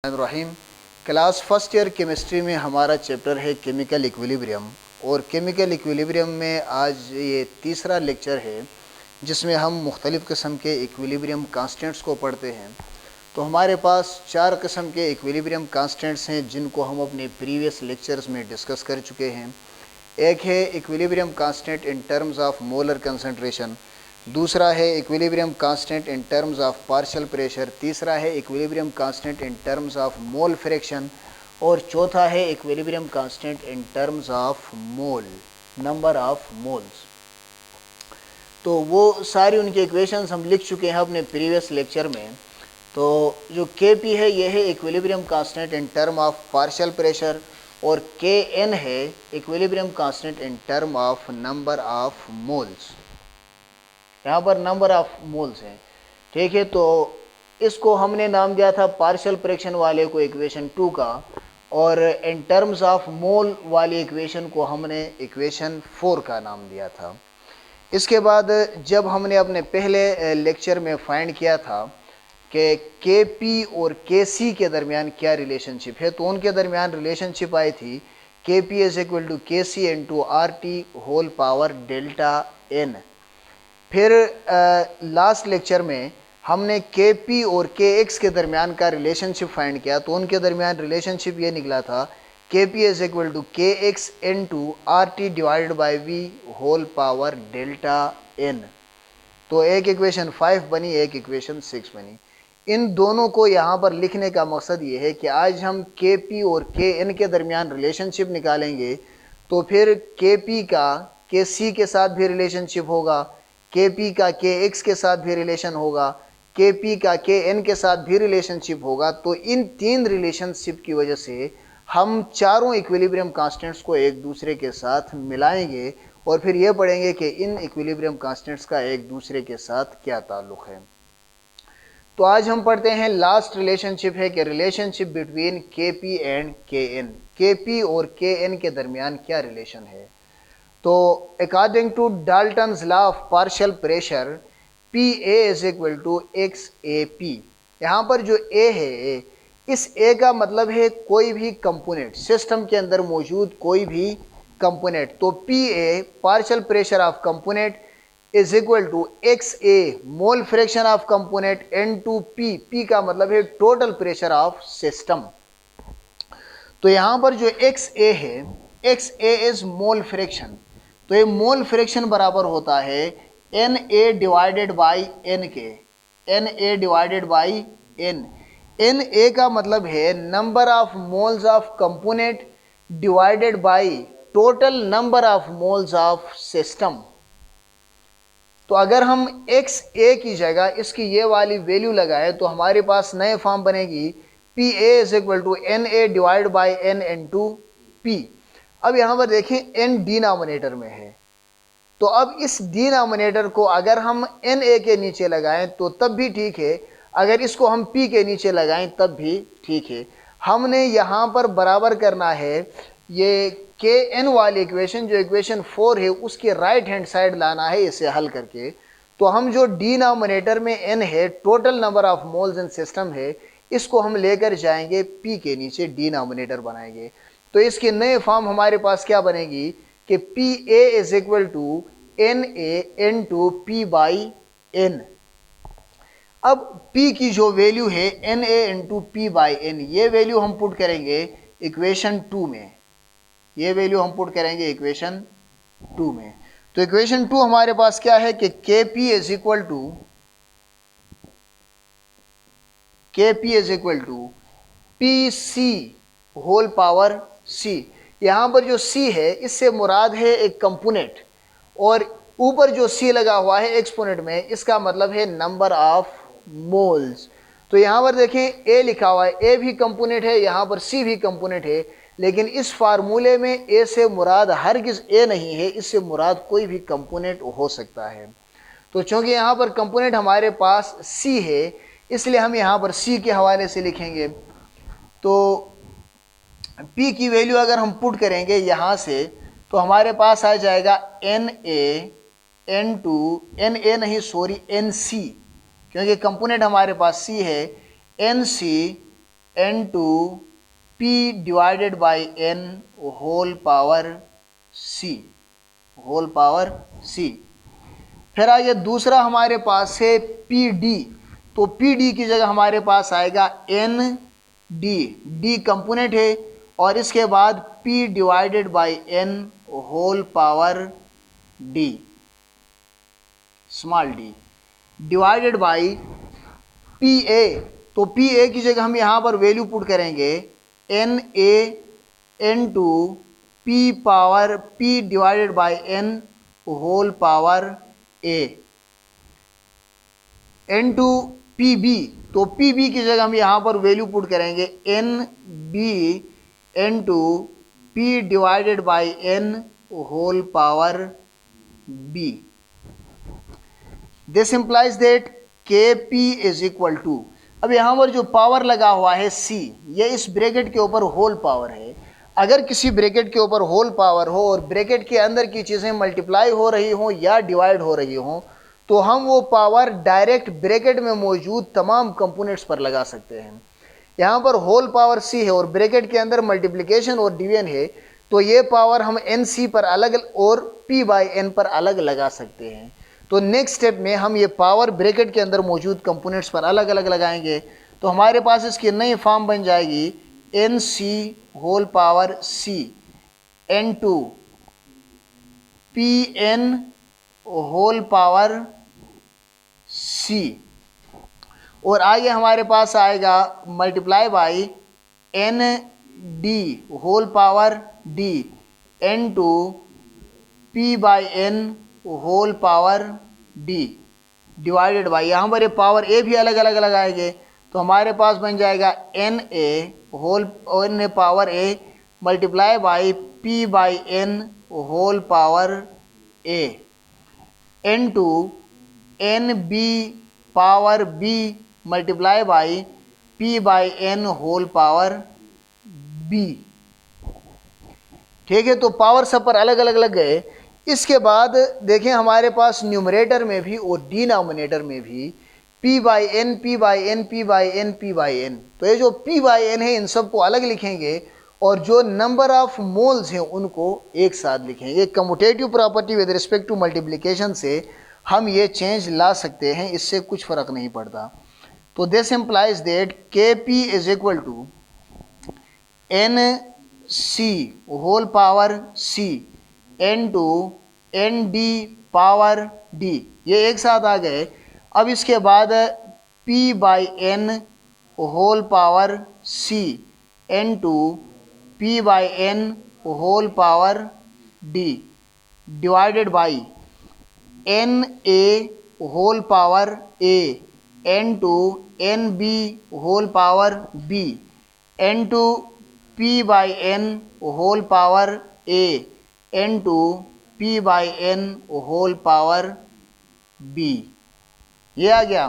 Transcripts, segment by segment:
रहीम। Class first year chemistry में हमारा chapter है केमिकल इक्विलिब्रियम और केमिकल इक्विलिब्रियम में आज ये तीसरा लेक्चर है जिसमें हम मुख्तलिफ़ किस्म के इक्विलिब्रियम कांस्टेंट्स को पढ़ते हैं। तो हमारे पास चार किस्म के इक्विलिब्रियम कांस्टेंट्स हैं जिनको हम अपने प्रीवियस लेक्चर्स में डिस्कस कर चुके हैं। एक है equilibrium constant in terms of molar concentration, दूसरा है equilibrium constant in terms of partial pressure, तीसरा है equilibrium constant in terms of mole fraction और चौथा है equilibrium constant in terms of mole, number of moles. तो वो सारी उनके इक्वेशंस हम लिख चुके हैं अपने प्रीवियस लेक्चर में। तो जो Kp है ये है equilibrium constant in term of partial pressure और Kn है equilibrium constant in term of number of moles. यहाँ पर नंबर ऑफ मोल्स हैं, ठीक है। तो इसको हमने नाम दिया था पार्शियल फ्रैक्शन वाले को इक्वेशन 2 का, और इन टर्म्स ऑफ मोल वाली इक्वेशन को हमने इक्वेशन 4 का नाम दिया था। इसके बाद जब हमने अपने पहले लेक्चर में फाइंड किया था कि Kp और Kc के दरमियान क्या रिलेशनशिप है, तो उनके दरमियान रिलेशनशिप आई थी Kp is equal to Kc into RT whole power delta n। फिर लास्ट लेक्चर में हमने Kp और Kx के दरमियान का रिलेशनशिप फाइंड किया, तो उनके दरमियान रिलेशनशिप ये निकला था Kp is equal to Kx into RT divided by V whole power delta n। तो एक इक्वेशन 5 बनी, एक इक्वेशन 6 बनी। इन दोनों को यहाँ पर लिखने का मकसद ये है कि आज हम Kp और Kn के दरमियान रिलेशनशिप निकालेंगे, तो फिर Kp का Kc के साथ भी रिलेशनशिप होगा, Kp का Kx के साथ भी रिलेशन होगा, Kp का Kn के साथ भी रिलेशनशिप होगा। तो इन तीन रिलेशनशिप की वजह से हम चारों इक्विलिब्रियम कांस्टेंट्स को एक दूसरे के साथ मिलाएंगे और फिर ये पढ़ेंगे कि इन इक्विलिब्रियम कांस्टेंट्स का एक दूसरे के साथ क्या ताल्लुक़ है। तो आज हम पढ़ते हैं लास्ट रिलेशनशिप है कि relationship between Kp and Kn, Kp और Kn के दरमियान क्या रिलेशन है। तो according to Dalton's law of partial pressure Pa is equal to XAP। यहाँ पर जो A है, इस A का मतलब है कोई भी कंपोनेंट, सिस्टम के अंदर मौजूद कोई भी कंपोनेंट। तो Pa partial pressure of component is equal to XA mole fraction of component into P, P का मतलब है टोटल प्रेशर ऑफ सिस्टम। तो यहाँ पर जो XA है, XA इज मोल फ्रैक्शन, तो ये मोल फ्रैक्शन बराबर होता है Na डिवाइडेड बाई N के, Na divided by N। Na का मतलब है number of moles of component divided by total number of moles of system. तो अगर हम XA की जगह इसकी ये वाली वैल्यू लगाएं तो हमारे पास नए फॉर्म बनेगी Pa is equal to Na divide by N into P। अब यहाँ पर देखें N डिनोमिनेटर में है, तो अब इस डिनोमिनेटर को अगर हम Na के नीचे लगाएं तो तब भी ठीक है, अगर इसको हम P के नीचे लगाएं तब भी ठीक है। हमने यहाँ पर बराबर करना है ये Kn वाली इक्वेशन, जो इक्वेशन 4 है उसके राइट हैंड साइड लाना है इसे हल करके। तो हम जो डिनोमिनेटर में N है total number of moles in system है, इसको हम लेकर जाएंगे P के नीचे, डिनोमिनेटर बनाएंगे। तो इसके नए फॉर्म हमारे पास क्या बनेगी कि Pa is equal to Na into P by N। अब P की जो वैल्यू है Na into P by N, ये वैल्यू हम पुट करेंगे इक्वेशन 2 में, ये वैल्यू हम पुट करेंगे इक्वेशन 2 में। तो इक्वेशन 2 हमारे पास क्या है कि Kp is equal to Pc whole power C। यहाँ पर जो C है इससे मुराद है एक कंपोनेंट, और ऊपर जो C लगा हुआ है एक्सपोनेंट में, इसका मतलब है नंबर ऑफ मोल्स। तो यहाँ पर देखें A लिखा हुआ है, A भी कंपोनेंट है, यहाँ पर C भी कंपोनेंट है, लेकिन इस फार्मूले में A से मुराद हरगिज A नहीं है, इससे मुराद कोई भी कंपोनेंट हो सकता है। तो चूंकि यहाँ पर कंपोनेंट हमारे पास C है, इसलिए हम यहाँ पर C के हवाले से लिखेंगे। तो P की वैल्यू अगर हम पुट करेंगे यहाँ से तो हमारे पास आ जाएगा NC, क्योंकि कंपोनेंट हमारे पास C है, NC N to P divided by N whole power C, whole power C. फिर आगे दूसरा हमारे पास है पी डी, तो पी डी की जगह हमारे पास आएगा एन डी, डी कंपोनेंट है, और इसके बाद P divided by N whole power D, small D, divided by P A, तो पी ए की जगह हम यहाँ पर वैल्यू पुट करेंगे N A N to P power P divided by N whole power A, N to P B, तो P B की जगह हम यहाँ पर वैल्यू पुट करेंगे N B N to P divided by N whole power B. This implies that K P is equal to, अब यहाँ पर जो पावर लगा हुआ है सी, ये इस ब्रैकेट के ऊपर होल पावर है। अगर किसी ब्रैकेट के ऊपर होल पावर हो और ब्रैकेट के अंदर की चीज़ें मल्टीप्लाई हो रही हों या डिवाइड हो रही हों, तो हम वो पावर डायरेक्ट ब्रैकेट में मौजूद तमाम कंपोनेंट्स पर लगा सकते हैं। यहाँ पर होल पावर सी है और ब्रैकेट के अंदर मल्टीप्लिकेशन और डिवीजन है, तो ये पावर हम एन सी पर अलग और पी बाई एन पर अलग लगा सकते हैं। तो नेक्स्ट स्टेप में हम ये पावर ब्रैकेट के अंदर मौजूद कंपोनेंट्स पर अलग अलग लगाएंगे, तो हमारे पास इसकी नई फॉर्म बन जाएगी N C whole power C N to P N whole power C, और आगे हमारे पास आएगा multiply by N D whole power D N to P by N whole power D divided by, यहाँ पर ये पावर ए भी अलग अलग लगाएंगे, तो हमारे पास बन जाएगा N A whole N power A multiply by P by N whole power A N to N B power B multiply by P by N whole power B. ठीक है, तो पावर सब पर अलग अलग लग गए। इसके बाद देखें हमारे पास न्यूमरेटर में भी और डिनोमिनेटर में भी P by N P by N P by N P by N, तो ये जो पी बाई एन है इन सबको अलग लिखेंगे और जो नंबर ऑफ मोल्स हैं उनको एक साथ लिखेंगे। Commutative property with respect to multiplication से हम ये चेंज ला सकते हैं, इससे कुछ फ़र्क नहीं पड़ता। तो this implies that K P is equal to N C whole power C N to N D power D, ये एक साथ आ गए। अब इसके बाद P by N whole power C N to P by N whole power D divided by N A whole power A N to N B whole power B N to P by N whole power A N to P by N whole power B, ये आ गया।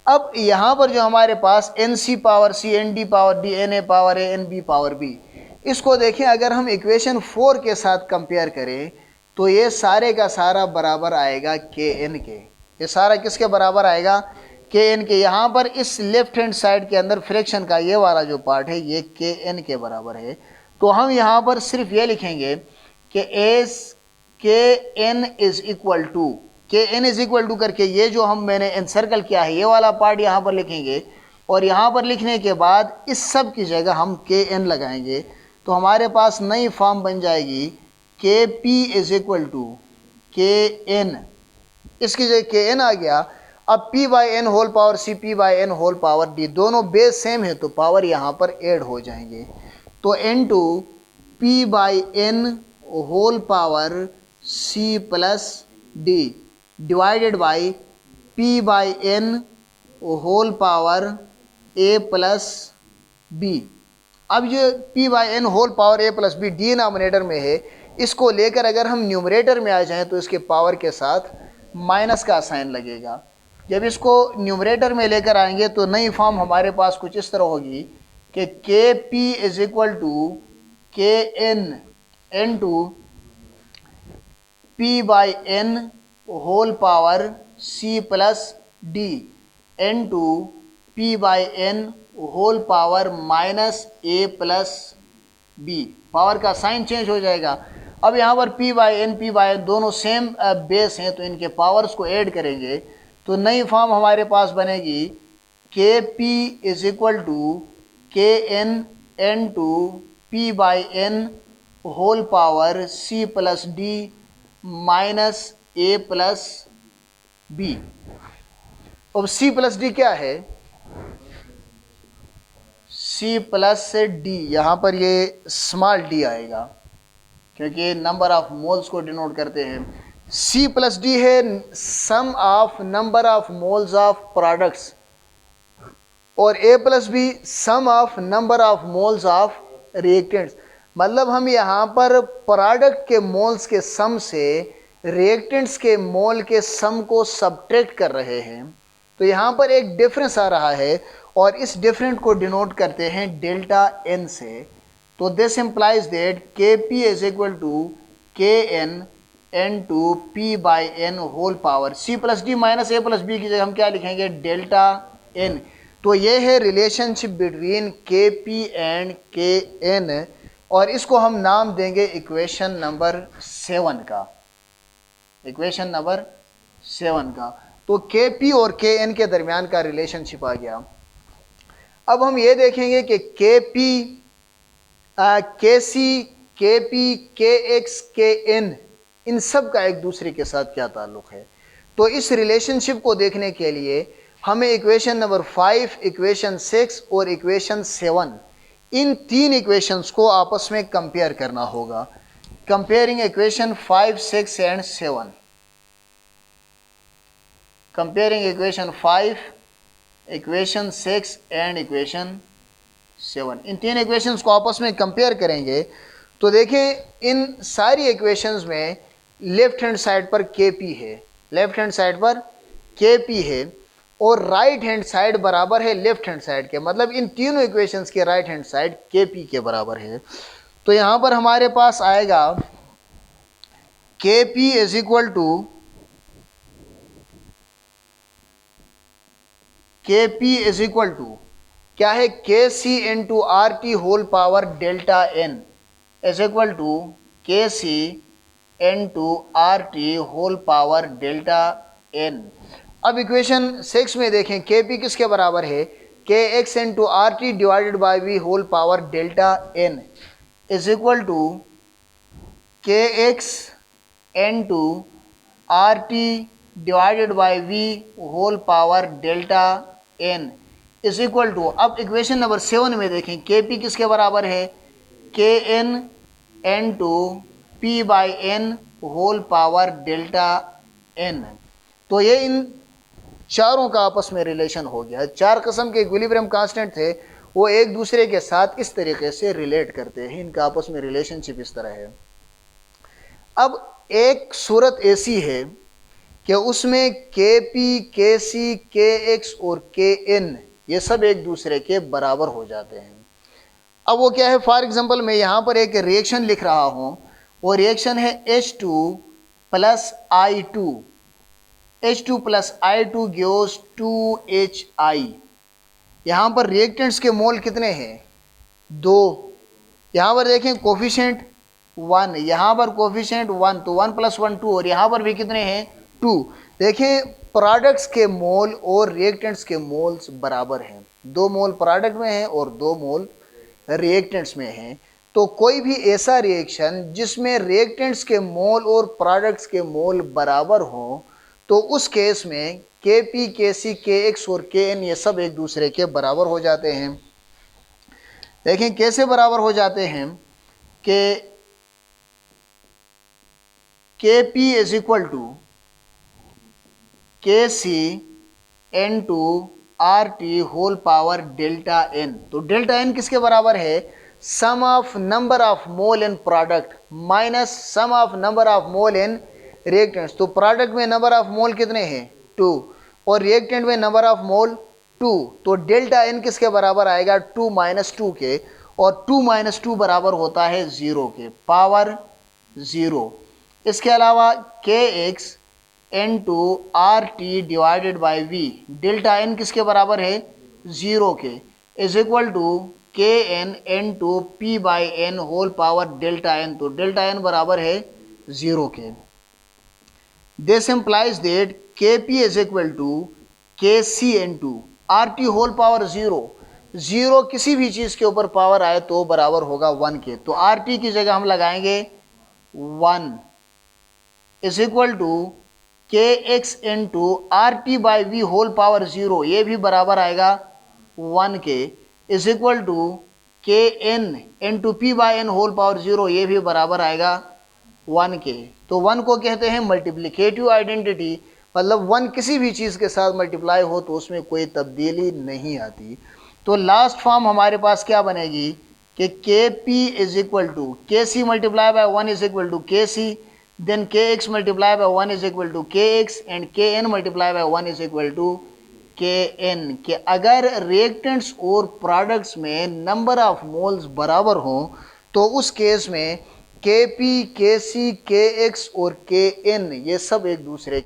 अब यहाँ पर जो हमारे पास N C power C N D power D N A power A N B power B, इसको देखें अगर हम इक्वेशन 4 के साथ कंपेयर करें तो ये सारे का सारा बराबर आएगा के एन के, ये सारा किसके बराबर आएगा के एन के। यहाँ पर इस लेफ्ट हैंड साइड के अंदर फ्रैक्शन का ये वाला जो पार्ट है ये के एन के बराबर है, तो हम यहाँ पर सिर्फ ये लिखेंगे कि एस के N is equal to, K N is equal to करके ये जो हम मैंने एनसर्कल किया है ये वाला पार्ट यहाँ पर लिखेंगे, और यहाँ पर लिखने के बाद इस सब की जगह हम के एन लगाएंगे, तो हमारे पास नई फॉर्म बन जाएगी K P is equal to K N, इसकी जगह के एन आ गया। अब P by N whole power C P by N whole power D, दोनों बेस सेम है तो पावर यहाँ पर ऐड हो जाएंगे, तो N to P by N whole power C plus D divided by P by N whole power A plus B. अब ये P by N whole power A plus B denominator में है, इसको लेकर अगर हम न्यूमरेटर में आ जाएं तो इसके पावर के साथ माइनस का साइन लगेगा। जब इसको न्यूमरेटर में लेकर आएंगे तो नई फॉर्म हमारे पास कुछ इस तरह होगी कि K P is equal to K N N to P by N whole power C plus D N to P by N whole power minus A plus B. Power का साइन चेंज हो जाएगा। अब यहाँ पर p by N दोनों same base हैं, तो इनके पावर्स को ऐड करेंगे तो नई फॉर्म हमारे पास बनेगी K P is equal to K N N to P by N whole power C plus D minus A plus B. अब सी प्लस डी क्या है? सी प्लस डी, यहाँ पर ये स्मॉल डी आएगा क्योंकि नंबर ऑफ मोल्स को denote करते हैं। सी प्लस डी है sum of number of moles of products, और A plus B sum of number of moles of reactants. मतलब हम यहाँ पर प्रोडक्ट के मोल्स के सम से रिएक्टेंट्स के मोल के सम को सब्ट्रैक्ट कर रहे हैं, तो यहाँ पर एक डिफरेंस आ रहा है और इस डिफरेंट को डिनोट करते हैं डेल्टा एन से। तो this implies that K P is equal to K N N to P by N whole power C plus D minus A plus B की जगह हम क्या लिखेंगे? Delta N. तो ये है relationship between K P and K N, और इसको हम नाम देंगे इक्वेशन नंबर 7 का, इक्वेशन नंबर 7 का। तो के पी और के एन के दरमियान का रिलेशनशिप आ गया। अब हम ये देखेंगे कि के पी, के सी, के पी, के एक्स, के एन, इन सब का एक दूसरे के साथ क्या ताल्लुक़ है। तो इस रिलेशनशिप को देखने के लिए हमें इक्वेशन नंबर 5, इक्वेशन 6 और इक्वेशन 7, इन 3 इक्वेशंस को आपस में कंपेयर करना होगा। Comparing equation 5, 6 and 7, comparing equation 5, equation 6 and equation 7, in 3 equations को आपस में कंपेयर करेंगे तो देखिए इन सारी इक्वेशंस में लेफ्ट हैंड साइड पर के पी है, लेफ्ट हैंड साइड पर के पी है, और राइट हैंड साइड बराबर है लेफ्ट हैंड साइड के, मतलब इन तीनों इक्वेशंस के राइट हैंड साइड के पी के बराबर है। तो यहाँ पर हमारे पास आएगा K P is equal to, K P is equal to क्या है? K C into R T whole power delta N is equal to K C into R T whole power delta N. अब equation 6 में देखें K P किसके बराबर है? K X into R T divided by V whole power delta N is equal to K X into R T divided by V whole power delta N is equal to, अब equation number 7 में देखें K P किसके बराबर है? K N N to P by N whole power delta N. तो ये इन चारों का आपस में रिलेशन हो गया। 4 किस्म के इक्विलिब्रियम कांस्टेंट थे, वो एक दूसरे के साथ इस तरीके से रिलेट करते हैं, इनका आपस में रिलेशनशिप इस तरह है। अब एक सूरत ऐसी है कि उसमें के पी, के सी, के एक्स और के एन ये सब एक दूसरे के बराबर हो जाते हैं। अब वो क्या है? फॉर एग्जांपल मैं यहाँ पर एक रिएक्शन लिख रहा हूँ, वो रिएक्शन है H2 plus I2, H2 plus I2 gives 2HI। यहाँ पर रिएक्टेंट्स के मोल कितने हैं? 2। यहाँ पर देखें कोफिशिएंट 1, यहाँ पर कोफिशिएंट 1, तो 1 + 1 2, और यहाँ पर भी कितने हैं? 2। देखें प्रोडक्ट्स के मोल और रिएक्टेंट्स के मोल्स बराबर हैं, 2 मोल प्रोडक्ट में हैं और 2 मोल रिएक्टेंट्स में हैं। तो कोई भी ऐसा रिएक्शन जिसमें रिएक्टेंट्स के मोल और प्रोडक्ट्स के मोल बराबर हों, तो उस केस में के पी, के सी, के एक्स और के एन ये सब एक दूसरे के बराबर हो जाते हैं। देखें कैसे बराबर हो जाते हैं कि K P is equal to K C N to R T whole power delta N. तो डेल्टा एन किसके बराबर है? Sum of number of mole in product minus sum of number of mole in reactants. तो product में number of mole कितने हैं? 2, और reactant में नंबर ऑफ मोल 2। तो डेल्टा एन किसके बराबर आएगा? 2 - 2 के, और 2 - 2 बराबर होता है 0 के, पावर 0। इसके अलावा K X N to R T divided by V, delta N किसके बराबर है? 0 K is equal to K N N to P by N whole power delta N, तो डेल्टा एन बराबर है 0 के। This implies that K P is equal to K C N to R T whole power 0, 0 किसी भी चीज़ के ऊपर power आए तो बराबर होगा 1 के, तो आर टी की जगह हम लगाएंगे 1 is equal to K X into R T by V whole power 0, ये भी बराबर आएगा 1 के, is equal to K N into P by N whole power 0, ये भी बराबर आएगा 1 के। तो 1 को कहते हैं मल्टीप्लिकेटिव आइडेंटिटी, मतलब 1 किसी भी चीज़ के साथ मल्टीप्लाई हो तो उसमें कोई तब्दीली नहीं आती। तो लास्ट फॉर्म हमारे पास क्या बनेगी कि K P is equal to K C multiply by 1 is equal to K C, then kx multiplied by 1 is equal to kx and kn multiplied by 1 is equal to kn। के अगर reactants और products में number of moles बराबर हों तो उस case में kp, kc, kx और kn ये सब एक दूसरे